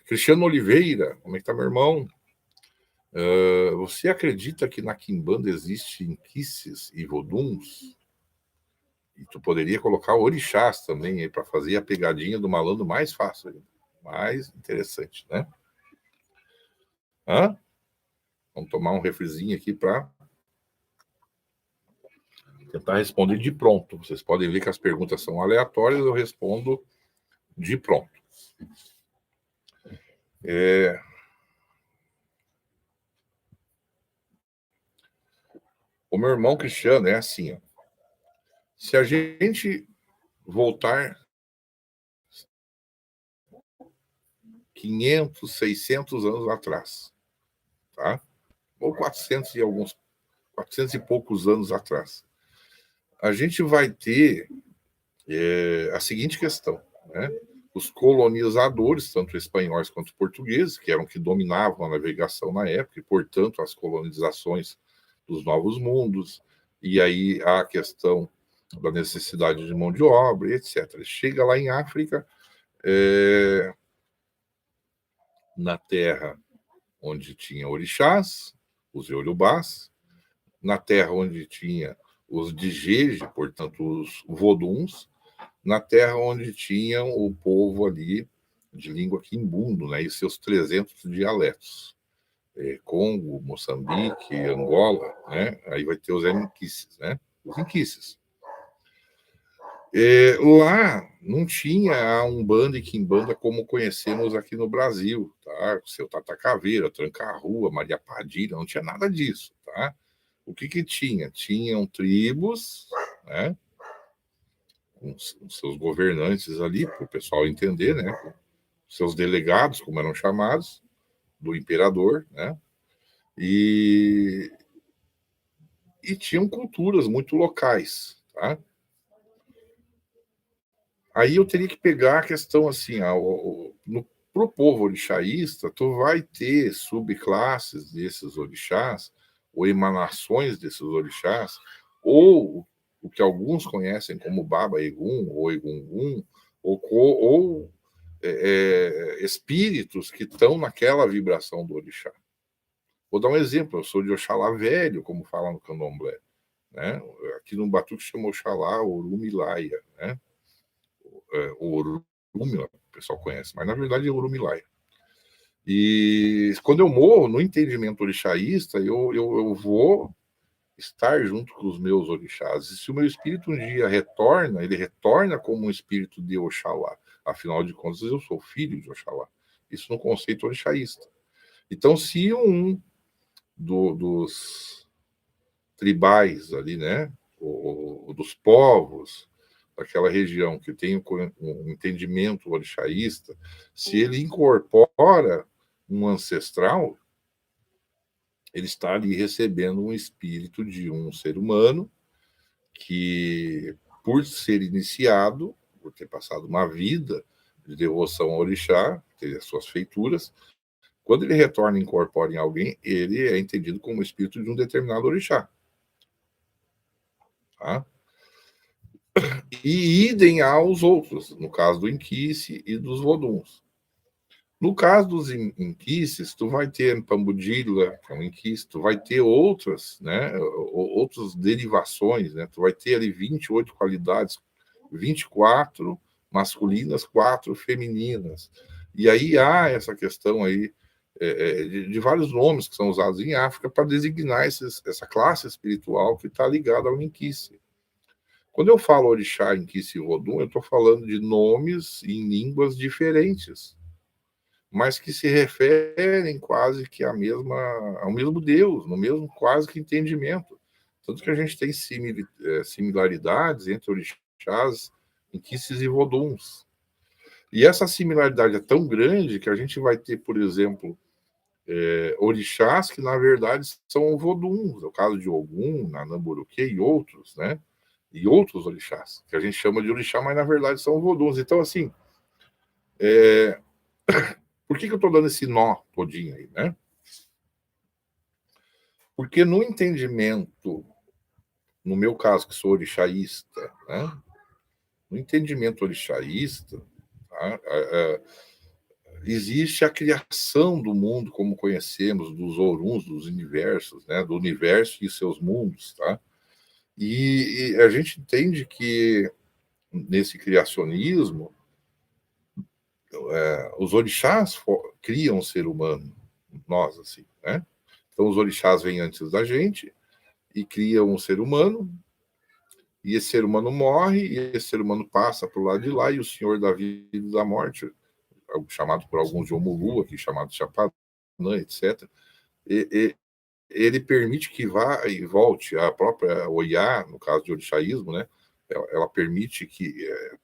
Cristiano Oliveira, como é que tá, meu irmão? Você acredita que na Quimbanda existe inquices e voduns? E tu poderia colocar orixás também aí para fazer a pegadinha do malandro mais fácil, mais interessante, né? Vamos tomar um refrizinho aqui para tentar responder de pronto. Vocês podem ver que as perguntas são aleatórias, eu respondo de pronto. O meu irmão Cristiano é assim, ó. Se a gente voltar 500, 600 anos atrás, tá? Ou 400 e poucos anos atrás, a gente vai ter a seguinte questão, né? Os colonizadores, tanto espanhóis quanto portugueses, que eram que dominavam a navegação na época, e, portanto, as colonizações dos novos mundos, e aí a questão da necessidade de mão de obra, etc. Chega lá em África, na terra onde tinha orixás, os iorubás, na terra onde tinha os dijeje, portanto, os voduns, na terra onde tinham o povo ali de língua quimbundo, né, e seus 300 dialetos. Congo, Moçambique, Angola, né? Aí vai ter os inquices, né? Os inquices. Lá não tinha a Umbanda e Quimbanda como conhecemos aqui no Brasil, tá? O seu Tata Caveira, Tranca-Rua, Maria Padilha, não tinha nada disso, tá? O que tinha? Tinham tribos, né? Com seus governantes ali, para o pessoal entender, né? Seus delegados, como eram chamados, do imperador, né? E tinham culturas muito locais, tá? Aí eu teria que pegar a questão assim, pro povo orixaísta, tu vai ter subclasses desses orixás, ou emanações desses orixás, ou o que alguns conhecem como Baba Egum, ou Egungun, ou espíritos que estão naquela vibração do orixá. Vou dar um exemplo, eu sou de Oxalá velho, como fala no candomblé, né? Aqui no Batuque chama Oxalá Orumilaia, né? Orumila, o pessoal conhece, mas na verdade é Orumilaia. E quando eu morro, no entendimento orixaísta, eu vou estar junto com os meus orixás. E se o meu espírito um dia retorna, ele retorna como um espírito de Oxalá. Afinal de contas, eu sou filho de Oxalá. Isso no conceito orixaísta. Então, se dos tribais ali, né, dos povos daquela região que tem um entendimento orixaísta, se ele incorpora um ancestral, ele está ali recebendo um espírito de um ser humano que, por ser iniciado, por ter passado uma vida de devoção ao orixá, ter as suas feituras, quando ele retorna e incorpora em alguém, ele é entendido como o espírito de um determinado orixá. Tá? E idem aos outros, no caso do inquice e dos voduns. No caso dos inquices, tu vai ter Pambudila, que é um inquice, tu vai ter outras, né, outras derivações, né, tu vai ter ali 28 qualidades, 24 masculinas, 4 femininas. E aí há essa questão aí de vários nomes que são usados em África para designar essa classe espiritual que está ligada ao inquice. Quando eu falo orixá, inquice e vodum, eu estou falando de nomes em línguas diferentes, mas que se referem quase que ao mesmo Deus, no mesmo quase que entendimento. Tanto que a gente tem similaridades entre orixás, inquices e voduns. E essa similaridade é tão grande que a gente vai ter, por exemplo, orixás que, na verdade, são voduns. É o caso de Ogum, Nanamburuque e outros, né? E outros orixás, que a gente chama de orixá, mas, na verdade, são voduns. Então, assim, por que eu estou dando esse nó todinho aí, né? Porque no entendimento, no meu caso, que sou orixaísta, né? No entendimento orixaísta, tá? existe a criação do mundo como conhecemos, dos Oruns, dos universos, né? Do universo e seus mundos, tá? E a gente entende que nesse criacionismo, os orixás criam o ser humano, nós, assim, né? Então, os orixás vêm antes da gente e criam um ser humano, e esse ser humano morre, e esse ser humano passa para o lado de lá, e o senhor da vida e da morte, chamado por alguns de Omulu, aqui chamado de Chapanã, etc., ele permite que vá e volte. A própria Oiá, no caso de orixaísmo, né? Ela permite que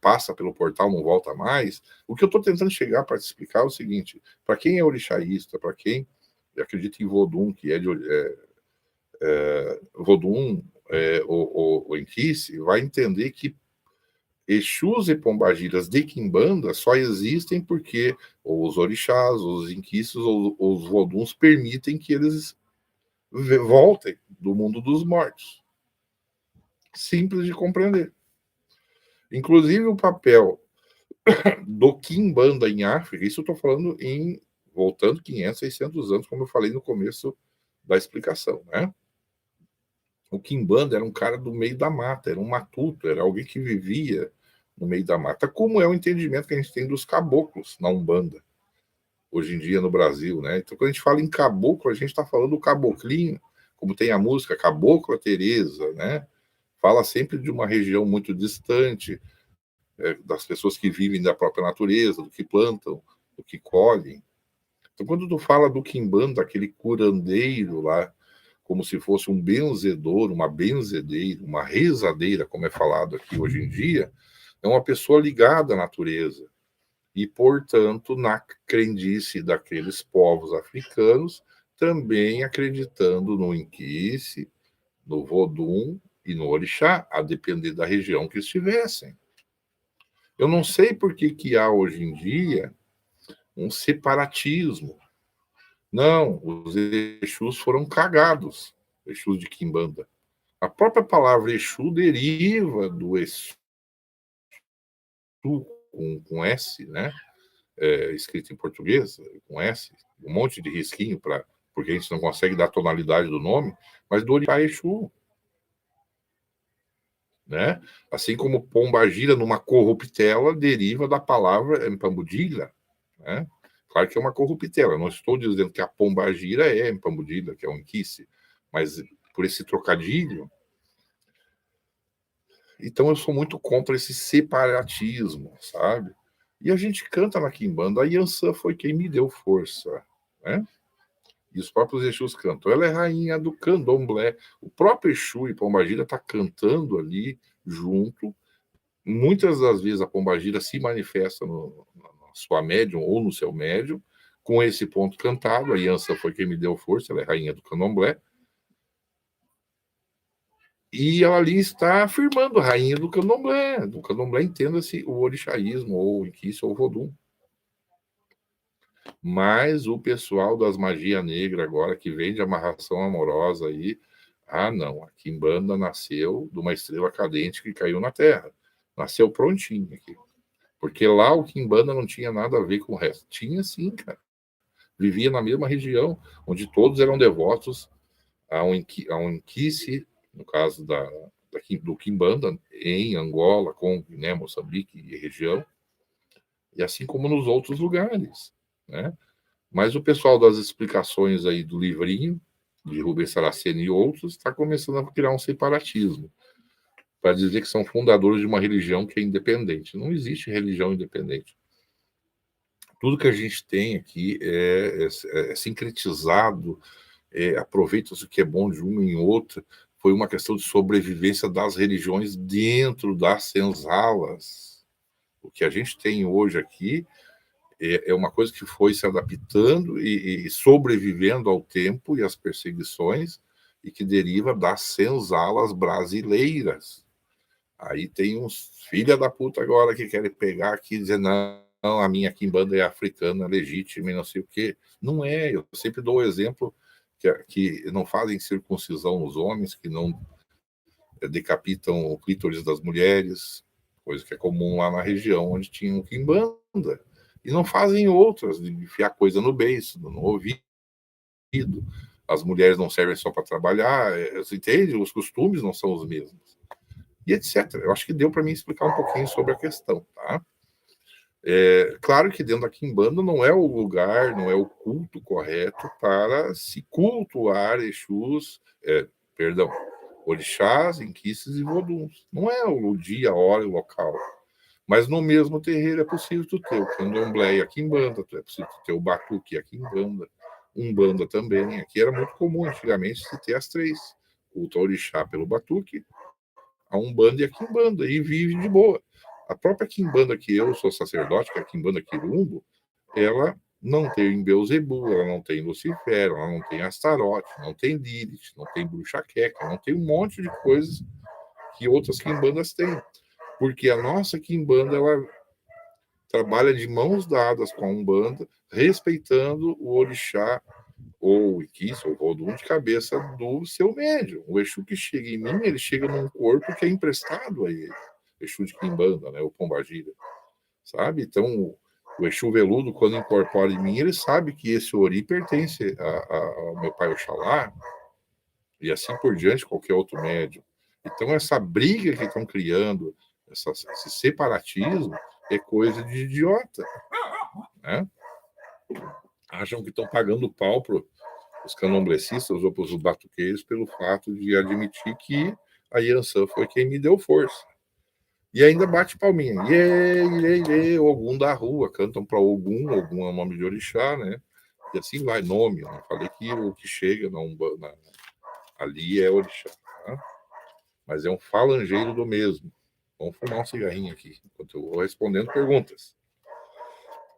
passa pelo portal, não volta mais. O que eu estou tentando chegar para te explicar é o seguinte: para quem é orixaísta, para quem acredita em Vodum, que é de Vodum ou Enkice, vai entender que Exus e Pombagiras de Quimbanda só existem porque os orixás, os Enquices ou os Voduns permitem que eles voltem do mundo dos mortos. Simples de compreender. Inclusive o papel do Quimbanda em África, isso eu estou falando voltando 500, 600 anos, como eu falei no começo da explicação, né? O Quimbanda era um cara do meio da mata, era um matuto, era alguém que vivia no meio da mata, como é o entendimento que a gente tem dos caboclos na Umbanda, hoje em dia no Brasil, né? Então, quando a gente fala em caboclo, a gente está falando do caboclinho, como tem a música Cabocla Teresa, né? Fala sempre de uma região muito distante, das pessoas que vivem da própria natureza, do que plantam, do que colhem. Então, quando tu fala do Quimbanda, aquele curandeiro lá, como se fosse um benzedor, uma benzedeira, uma rezadeira, como é falado aqui hoje em dia, é uma pessoa ligada à natureza. E, portanto, na crendice daqueles povos africanos, também acreditando no Inquice, no Vodum e no Orixá, a depender da região que estivessem. Eu não sei por que há hoje em dia um separatismo. Não, os Exus foram cagados, Exus de Quimbanda. A própria palavra Exu deriva do Exu com S, né? Escrito em português, com S, um monte de risquinho, porque a gente não consegue dar a tonalidade do nome, mas do Orixá Exu. Né? Assim como Pombagira, numa corruptela, deriva da palavra Mpambudila. Né? Claro que é uma corruptela, não estou dizendo que a Pombagira é Mpambudila, que é um Inquice, mas por esse trocadilho. Então eu sou muito contra esse separatismo, sabe? E a gente canta na Quimbanda, a Yansan foi quem me deu força, né? E os próprios Exus cantam. Ela é rainha do candomblé. O próprio Exu e Pombagira está cantando ali junto. Muitas das vezes a pombagira se manifesta na sua médium ou no seu médium, com esse ponto cantado. A Yansan foi quem me deu força, ela é rainha do candomblé. E ela ali está afirmando a rainha do candomblé. Do candomblé, entenda-se o orixaísmo, ou o inquice, ou o vodum. Mas o pessoal das magia negra agora, que vem de amarração amorosa aí, não, a Quimbanda nasceu de uma estrela cadente que caiu na Terra. Nasceu prontinho aqui. Porque lá o Quimbanda não tinha nada a ver com o resto. Tinha sim, cara. Vivia na mesma região, onde todos eram devotos a um Inquice, no caso do Quimbanda, em Angola, Congo, né, Moçambique e região, e assim como nos outros lugares, né? Mas o pessoal das explicações aí do livrinho, de Rubens Saraceni e outros, está começando a criar um separatismo, para dizer que são fundadores de uma religião que é independente. Não existe religião independente. Tudo que a gente tem aqui é sincretizado, aproveita-se o que é bom de uma em outra. Foi uma questão de sobrevivência das religiões dentro das senzalas. O que a gente tem hoje aqui é uma coisa que foi se adaptando e sobrevivendo ao tempo e às perseguições, e que deriva das senzalas brasileiras. Aí tem uns filha da puta agora que querem pegar aqui e dizer, não, a minha quimbanda é africana, legítima e não sei o quê. Não é, eu sempre dou o exemplo que não fazem circuncisão nos homens, que não decapitam o clítoris das mulheres, coisa que é comum lá na região onde tinha um quimbanda. E não fazem outras, de enfiar coisa no beiço, no ouvido. As mulheres não servem só para trabalhar, você entende? Os costumes não são os mesmos. E etc. Eu acho que deu para mim explicar um pouquinho sobre a questão, tá? Claro que dentro da Quimbanda não é o lugar, não é o culto correto para se cultuar Exus, perdão, orixás, inquices e voduns. Não é o dia, a hora e o local. Mas no mesmo terreiro é possível tu ter o candomblé e a quimbanda, é possível tu ter o batuque e a quimbanda, umbanda também. Aqui era muito comum antigamente se ter as três. Culto ao orixá pelo batuque, a umbanda e a quimbanda, e vive de boa. A própria quimbanda que eu sou sacerdote, que é a quimbanda quirumbo, ela não tem Beuzebu, ela não tem Lucifer, ela não tem Astarote, não tem Lilith, não tem bruxa queca, não tem um monte de coisas que outras quimbandas têm. Porque a nossa quimbanda, ela trabalha de mãos dadas com a Umbanda, respeitando o orixá, ou o Iquice, ou o Vodun de cabeça do seu médium. O Exu que chega em mim, ele chega num corpo que é emprestado a ele. Exu de Quimbanda, né? O Pombagira. Sabe? Então, o Exu veludo, quando incorpora em mim, ele sabe que esse ori pertence ao meu pai Oxalá, e assim por diante, qualquer outro médium. Então, essa briga que estão criando, esse separatismo, é coisa de idiota, né? Acham que estão pagando pau para os candomblecistas ou para os batuqueiros pelo fato de admitir que a Yansan foi quem me deu força. E ainda bate palminha. Iê, Ogum da rua. Cantam para Ogum, Ogum é o nome de orixá, né? E assim vai, nome. Eu não falei que o que chega ali é orixá. Tá? Mas é um falangeiro do mesmo. Vamos fumar um cigarrinho aqui, enquanto eu vou respondendo perguntas.